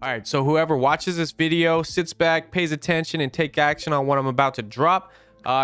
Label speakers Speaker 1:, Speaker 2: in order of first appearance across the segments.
Speaker 1: All right, so whoever watches this video, sits back, pays attention, and take action on what I'm about to drop,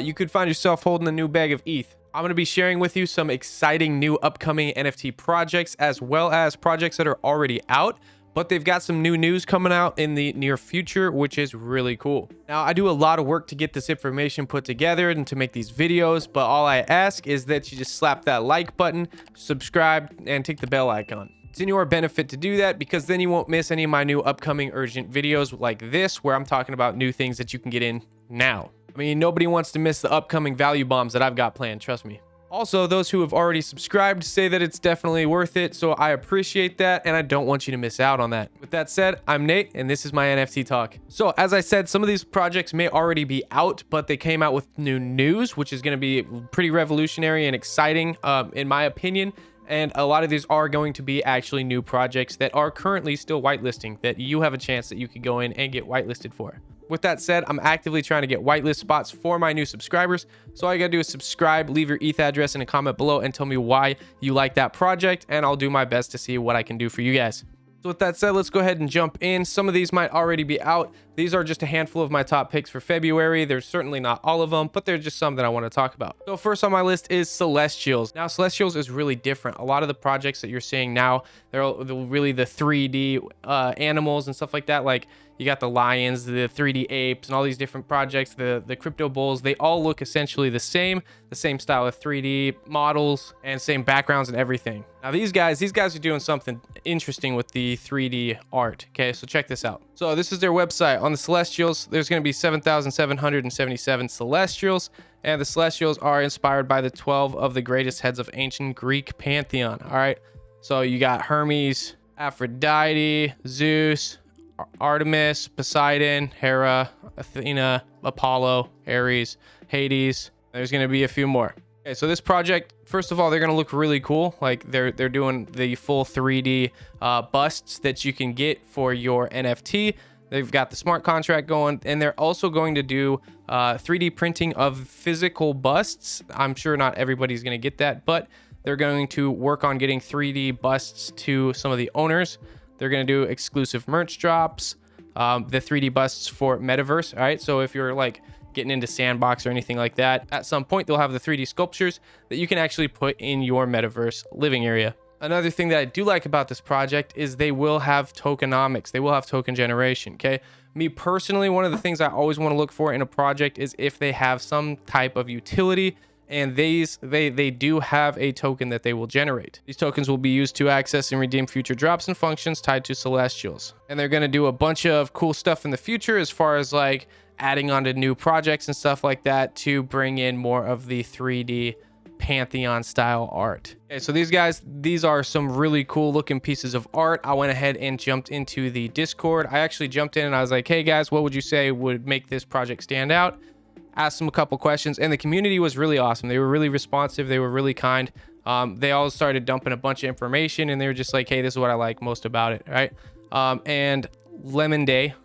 Speaker 1: you could find yourself holding a new bag of ETH. I'm going to be sharing with you some exciting new upcoming NFT projects, as well as projects that are already out, but they've got some new news coming out in the near future, which is really cool. Now, I do a lot of work to get this information put together and to make these videos, but all I ask is that you just slap that like button, subscribe, and tick the bell icon. It's in your benefit to do that, because then you won't miss any of my new upcoming urgent videos like this, where I'm talking about new things that you can get in now. I mean, nobody wants to miss the upcoming value bombs that I've got planned, trust me. Also, those who have already subscribed say that it's definitely worth it, so I appreciate that, and I don't want you to miss out on that. With that said, I'm Nate, and this is my NFT talk. So, as I said, some of these projects may already be out, but they came out with new news, which is going to be pretty revolutionary and exciting, in my opinion. And a lot of these are going to be actually new projects that are currently still whitelisting, that you have a chance that you could go in and get whitelisted for. With that said, I'm actively trying to get whitelist spots for my new subscribers. So all you gotta do is subscribe, leave your ETH address in a comment below, and tell me why you like that project, and I'll do my best to see what I can do for you guys. So with that said, let's go ahead and jump in. Some of these might already be out. These are just a handful of my top picks for February. There's certainly not all of them, but they're just some that I want to talk about. So first on my list is Celestials. Now, Celestials is really different. A lot of the projects that you're seeing now, they're really the 3D animals and stuff like that. Like, you got the lions, the 3D apes, and all these different projects, the crypto bulls. They all look essentially the same style of 3D models and same backgrounds and everything. Now these guys are doing something interesting with the 3D art. Okay, so check this out. So this is their website. On the Celestials, there's going to be 7,777 Celestials, and the Celestials are inspired by the 12 of the greatest heads of ancient Greek pantheon. All right, so you got Hermes, Aphrodite, Zeus, Artemis, Poseidon, Hera, Athena, Apollo, Ares, Hades. There's going to be a few more. Okay, so this project, first of all, they're going to look really cool. Like, they're doing the full 3D busts that you can get for your NFT. They've got the smart contract going, and they're also going to do 3D printing of physical busts. I'm sure not everybody's going to get that, but they're going to work on getting 3D busts to some of the owners. They're going to do exclusive merch drops, the 3D busts for Metaverse. All right, so if you're like getting into Sandbox or anything like that, at some point they'll have the 3D sculptures that you can actually put in your Metaverse living area. Another thing that I do like about this project is they will have tokenomics. They will have token generation. Okay, me personally, one of the things I always want to look for in a project is if they have some type of utility. And they do have a token that they will generate. These tokens will be used to access and redeem future drops and functions tied to Celestials. And they're going to do a bunch of cool stuff in the future, as far as like adding on to new projects and stuff like that, to bring in more of the 3D Pantheon style art. Okay, so these are some really cool looking pieces of art. I went ahead and jumped into the Discord. I actually jumped in and I was like, hey guys, what would you say would make this project stand out? Asked them a couple questions, and the community was really awesome. They were really responsive. They were really kind. They all started dumping a bunch of information, and they were just like, hey, this is what I like most about it, right? And Lemon Day,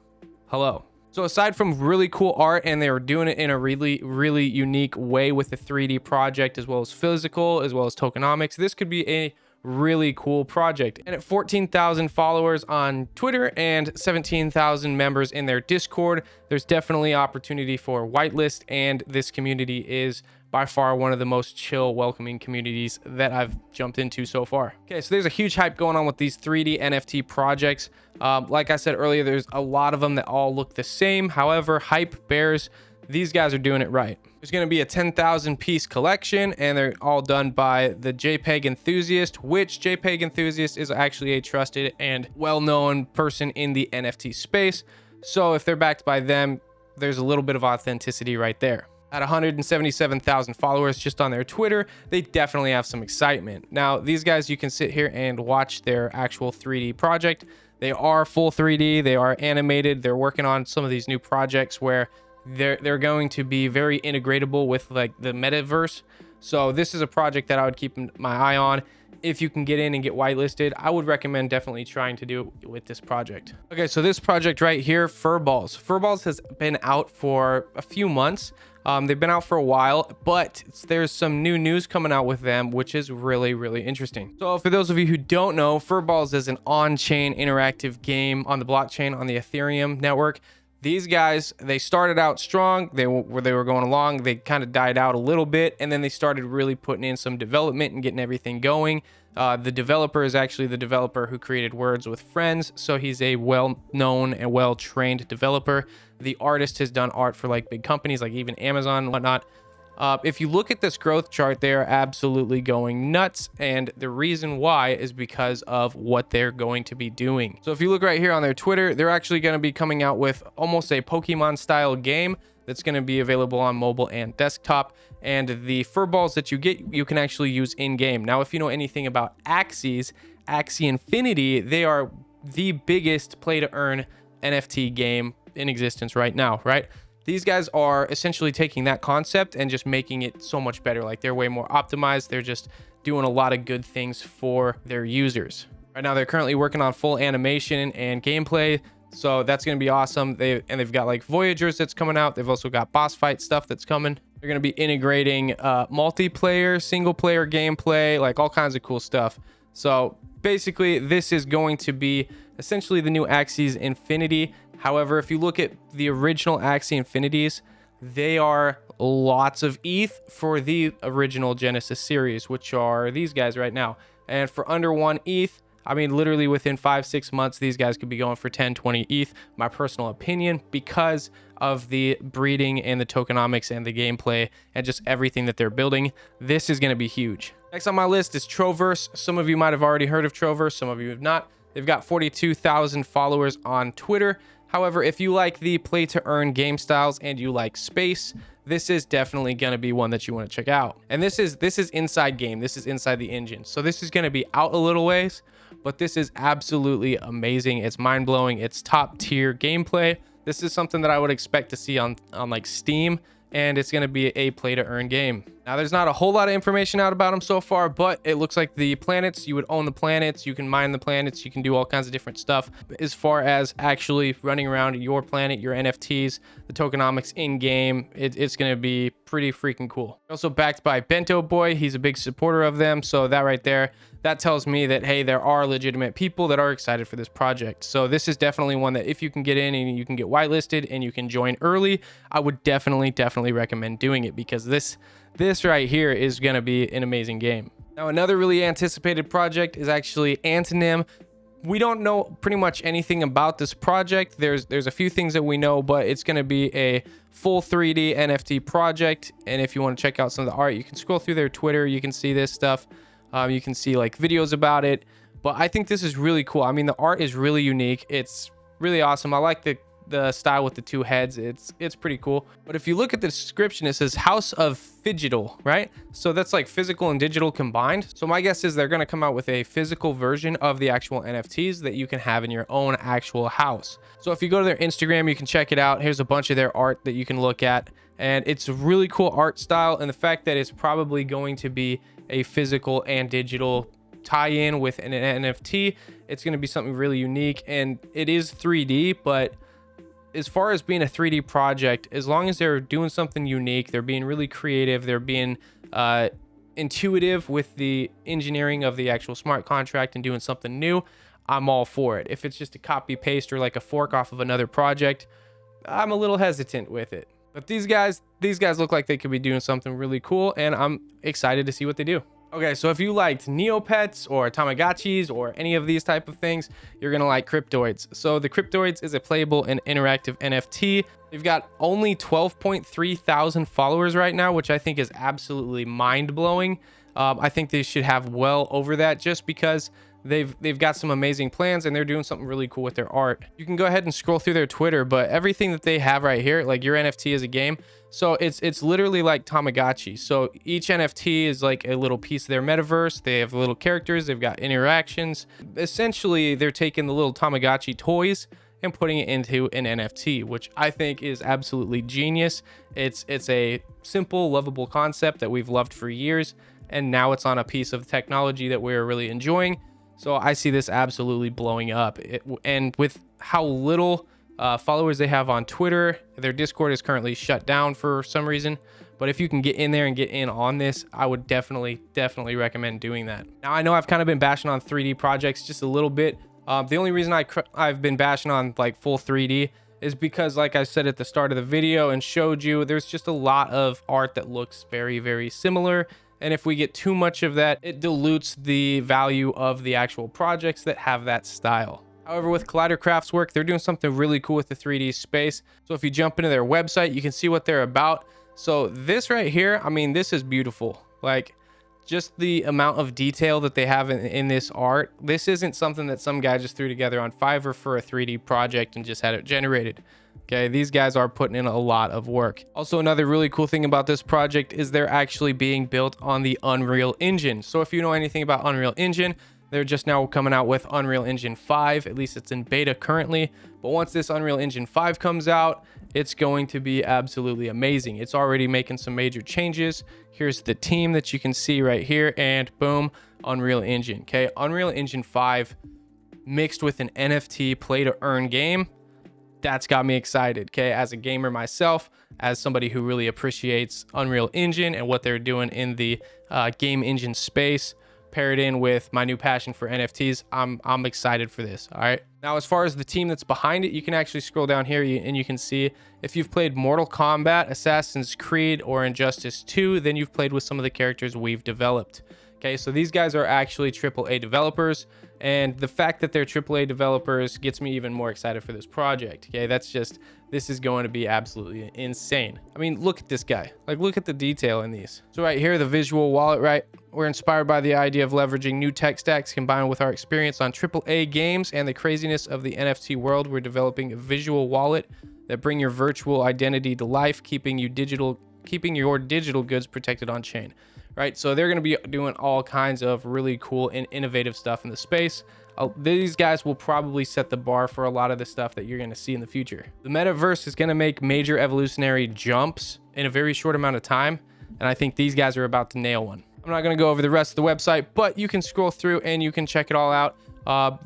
Speaker 1: hello. So aside from really cool art, and they were doing it in a really, really unique way with the 3D project, as well as physical, as well as tokenomics, this could be a really cool project. And at 14,000 followers on Twitter and 17,000 members in their Discord, there's definitely opportunity for whitelist, and this community is by far one of the most chill, welcoming communities that I've jumped into so far. Okay, so there's a huge hype going on with these 3D NFT projects. Like I said earlier, there's a lot of them that all look the same. However, HYPEBEARS, these guys are doing it right. There's going to be a 10,000 piece collection, and they're all done by the JPEG Enthusiast, which JPEG Enthusiast is actually a trusted and well-known person in the NFT space. So if they're backed by them, there's a little bit of authenticity right there. At 177,000 followers just on their Twitter, they definitely have some excitement. Now, these guys, you can sit here and watch their actual 3D project. They are full 3D. They are animated. They're working on some of these new projects where they're going to be very integratable with like the metaverse. So this is a project that I would keep my eye on. if you can get in and get whitelisted, I would recommend definitely trying to do it with this project. Okay, so this project right here, Furballs. Furballs has been out for a few months. They've been out for a while, but there's some new news coming out with them, which is really, really interesting. So for those of you who don't know, Furballs is an on-chain interactive game on the blockchain on the Ethereum network. These guys, they started out strong. They were going along. They kind of died out a little bit, and then they started really putting in some development and getting everything going. The developer is actually the developer who created Words with Friends, so he's a well-known and well-trained developer. The artist has done art for like big companies like even Amazon and whatnot. If you look at this growth chart, they are absolutely going nuts, and the reason why is because of what they're going to be doing. So if you look right here on their Twitter, they're actually going to be coming out with almost a Pokemon style game that's going to be available on mobile and desktop, and the Furballs that you get, you can actually use in game. Now if you know anything about Axie Infinity, they are the biggest play to earn NFT game in existence right now, right? These guys are essentially taking that concept and just making it so much better. Like, they're way more optimized. They're just doing a lot of good things for their users. Right now, they're currently working on full animation and gameplay. So that's going to be awesome. They've got like Voyagers that's coming out. They've also got boss fight stuff that's coming. They're going to be integrating multiplayer, single player gameplay, like all kinds of cool stuff. So basically, this is going to be essentially the new Axie Infinity. However, if you look at the original Axie Infinities, they are lots of ETH for the original Genesis series, which are these guys right now. And for under 1 ETH, I mean, literally within 5-6 months, these guys could be going for 10-20 ETH, my personal opinion, because of the breeding and the tokenomics and the gameplay and just everything that they're building. This is going to be huge. Next on my list is Troverse. Some of you might have already heard of Troverse. Some of you have not. They've got 42,000 followers on Twitter. However, if you like the play to earn game styles and you like space, this is definitely going to be one that you want to check out. And this is inside game. This is inside the engine. So this is going to be out a little ways, but this is absolutely amazing. It's mind blowing. It's top tier gameplay. This is something that I would expect to see on like Steam, and it's going to be a play to earn game. Now, there's not a whole lot of information out about them so far, but it looks like the planets, you would own the planets, you can mine the planets, you can do all kinds of different stuff. As far as actually running around your planet, your NFTs, the tokenomics in game, it's going to be pretty freaking cool. Also backed by Bento Boy. He's a big supporter of them. So that right there, that tells me that, hey, there are legitimate people that are excited for this project. So this is definitely one that if you can get in and you can get whitelisted and you can join early, I would definitely recommend doing it, because this right here is going to be an amazing game. Now, another really anticipated project is actually Antonym. We don't know pretty much anything about this project. There's a few things that we know, but it's going to be a full 3D NFT project. And if you want to check out some of the art, you can scroll through their Twitter. You can see this stuff. You can see like videos about it. But I think this is really cool. I mean, the art is really unique. It's really awesome. I like the style with the 2 heads. It's pretty cool. But if you look at the description, it says House of Phygital, right? So that's like physical and digital combined. So my guess is they're going to come out with a physical version of the actual NFTs that you can have in your own actual house. So if you go to their Instagram, you can check it out. Here's a bunch of their art that you can look at, and it's a really cool art style. And the fact that it's probably going to be a physical and digital tie-in with an NFT, it's going to be something really unique. And it is 3D, but as far as being a 3D project, as long as they're doing something unique, they're being really creative, they're being intuitive with the engineering of the actual smart contract and doing something new, I'm all for it. If it's just a copy paste or like a fork off of another project, I'm a little hesitant with it. But these guys look like they could be doing something really cool, and I'm excited to see what they do. Okay, so if you liked Neopets or Tamagotchis or any of these type of things, you're gonna like Cryptoids. So the Cryptoids is a playable and interactive NFT. They've got only 12.3 thousand followers right now, which I think is absolutely mind-blowing. I think they should have well over that, just because they've got some amazing plans and they're doing something really cool with their art. You can go ahead and scroll through their Twitter, but everything that they have right here, like your NFT is a game. So it's literally like Tamagotchi. So each NFT is like a little piece of their metaverse. They have little characters, they've got interactions. Essentially, they're taking the little Tamagotchi toys and putting it into an NFT, which I think is absolutely genius. It's a simple, lovable concept that we've loved for years. and now it's on a piece of technology that we're really enjoying. So I see this absolutely blowing up. And with how little followers they have on Twitter, their Discord is currently shut down for some reason. But if you can get in there and get in on this, I would definitely recommend doing that. Now, I know I've kind of been bashing on 3D projects just a little bit. The only reason I've been bashing on like full 3D is because, like I said at the start of the video and showed you, there's just a lot of art that looks very, very similar. And if we get too much of that, it dilutes the value of the actual projects that have that style. However, with ColliderCraftworks, they're doing something really cool with the 3D space. So if you jump into their website, you can see what they're about. So this right here, I mean, this is beautiful. Like, just the amount of detail that they have in this art. This isn't something that some guy just threw together on Fiverr for a 3D project and just had it generated. Okay, these guys are putting in a lot of work. Also, another really cool thing about this project is they're actually being built on the Unreal Engine. So if you know anything about Unreal Engine, they're just now coming out with Unreal Engine 5. At least it's in beta currently. But once this Unreal Engine 5 comes out, it's going to be absolutely amazing. It's already making some major changes. Here's the team that you can see right here, and boom, Unreal Engine. Okay, Unreal Engine 5 mixed with an NFT play to earn game. That's got me excited. Okay, as a gamer myself, as somebody who really appreciates Unreal Engine and what they're doing in the game engine space, paired in with my new passion for NFTs, I'm excited for this. All right, now as far as the team that's behind it, you can actually scroll down here and you can see if you've played Mortal Kombat, Assassin's Creed, or Injustice 2, then you've played with some of the characters we've developed. Okay, so these guys are actually AAA developers, and the fact that they're AAA developers gets me even more excited for this project. Okay, this is going to be absolutely insane. I mean, look at this guy. Like, look at the detail in these. So right here, the visual wallet, right? We're inspired by the idea of leveraging new tech stacks combined with our experience on AAA games and the craziness of the NFT world. We're developing a visual wallet that bring your virtual identity to life, keeping your digital goods protected on chain. Right, so they're going to be doing all kinds of really cool and innovative stuff in the space. These guys will probably set the bar for a lot of the stuff that you're going to see in the future. The metaverse is going to make major evolutionary jumps in a very short amount of time, and I think these guys are about to nail one. I'm not going to go over the rest of the website, but you can scroll through and you can check it all out.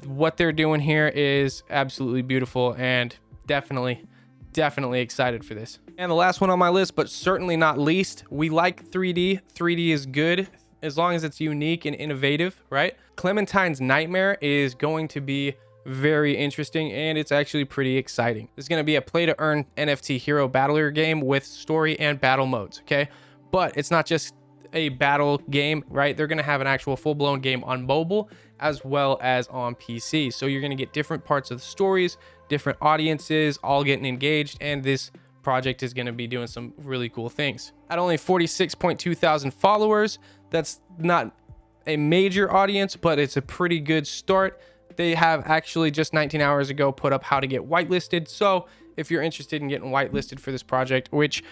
Speaker 1: What they're doing here is absolutely beautiful, and definitely excited for this. And the last one on my list, but certainly not least, we like 3D. 3D is good as long as it's unique and innovative, right? Clementine's Nightmare is going to be very interesting, and it's actually pretty exciting. It's going to be a play to earn NFT hero battler game with story and battle modes, okay? But it's not just a battle game, right? They're going to have an actual full-blown game on mobile as well as on PC. So you're going to get different parts of the stories, different audiences, all getting engaged, and this project is going to be doing some really cool things. At only 46.2 thousand followers, that's not a major audience, but it's a pretty good start. They have actually just 19 hours ago put up how to get whitelisted. So if you're interested in getting whitelisted for this project, which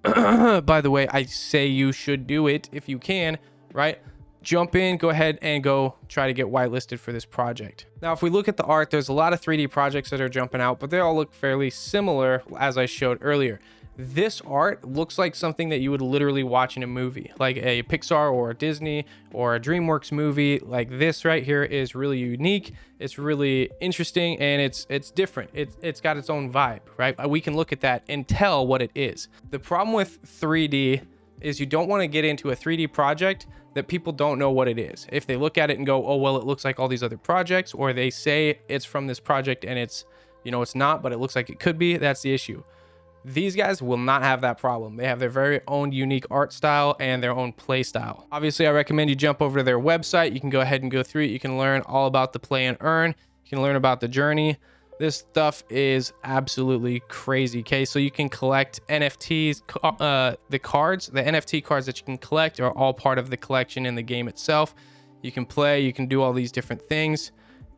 Speaker 1: by the way, I say you should do it if you can, right? Jump in, go ahead and go try to get whitelisted for this project. Now, if we look at the art, there's a lot of 3D projects that are jumping out, but they all look fairly similar as I showed earlier. This art looks like something that you would literally watch in a movie, like a Pixar or a Disney or a DreamWorks movie. Like this right here is really unique. It's really interesting, and it's different. It's got its own vibe, right? We can look at that and tell what it is. The problem with 3D is you don't want to get into a 3D project that people don't know what it is. If they look at it and go, oh, well, it looks like all these other projects, or they say it's from this project and it's, you know, it's not, but it looks like it could be, that's the issue. These guys will not have that problem. They have their very own unique art style and their own play style. Obviously, I recommend you jump over to their website. You can go ahead and go through it. You can learn all about the play and earn. You can learn about the journey. This stuff is absolutely crazy. Okay, so you can collect NFTs. The cards, the NFT cards that you can collect are all part of the collection in the game itself. You can play, you can do all these different things.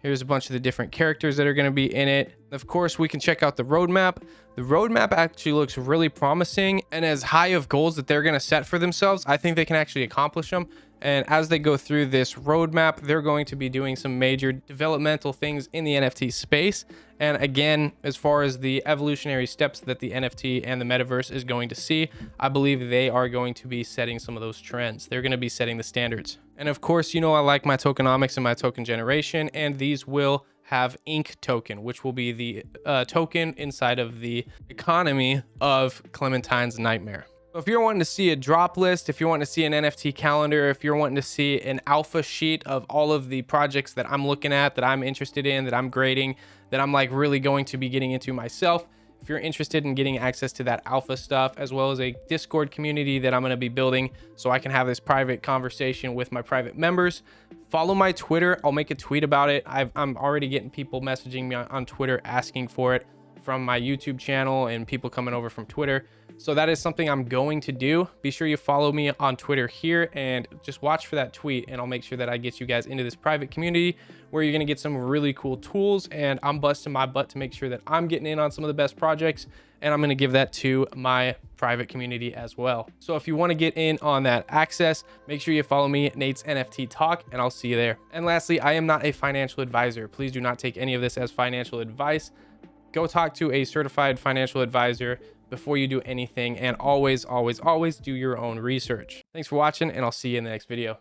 Speaker 1: Here's a bunch of the different characters that are going to be in it. Of course, we can check out the roadmap. The roadmap actually looks really promising, and as high of goals that they're going to set for themselves, I think they can actually accomplish them. And as they go through this roadmap, they're going to be doing some major developmental things in the NFT space. And again, as far as the evolutionary steps that the NFT and the metaverse is going to see, I believe they are going to be setting some of those trends. They're going to be setting the standards. And of course, you know, I like my tokenomics and my token generation, and these will have ink token, which will be the token inside of the economy of Clementine's nightmare. So if you're wanting to see a drop list, if you're wanting to see an NFT calendar, if you're wanting to see an alpha sheet of all of the projects that I'm looking at, that I'm interested in, that I'm grading, that I'm like really going to be getting into myself, if you're interested in getting access to that alpha stuff, as well as a Discord community that I'm going to be building so I can have this private conversation with my private members, follow my Twitter. I'll make a tweet about it. I'm already getting people messaging me on Twitter asking for it from my YouTube channel and people coming over from Twitter. So that is something I'm going to do. Be sure you follow me on Twitter here and just watch for that tweet, and I'll make sure that I get you guys into this private community where you're going to get some really cool tools, and I'm busting my butt to make sure that I'm getting in on some of the best projects, and I'm going to give that to my private community as well. So if you want to get in on that access, make sure you follow me, Nate's NFT Talk, and I'll see you there. And lastly, I am not a financial advisor. Please do not take any of this as financial advice. Go talk to a certified financial advisor before you do anything, and always do your own research. Thanks for watching, and I'll see you in the next video.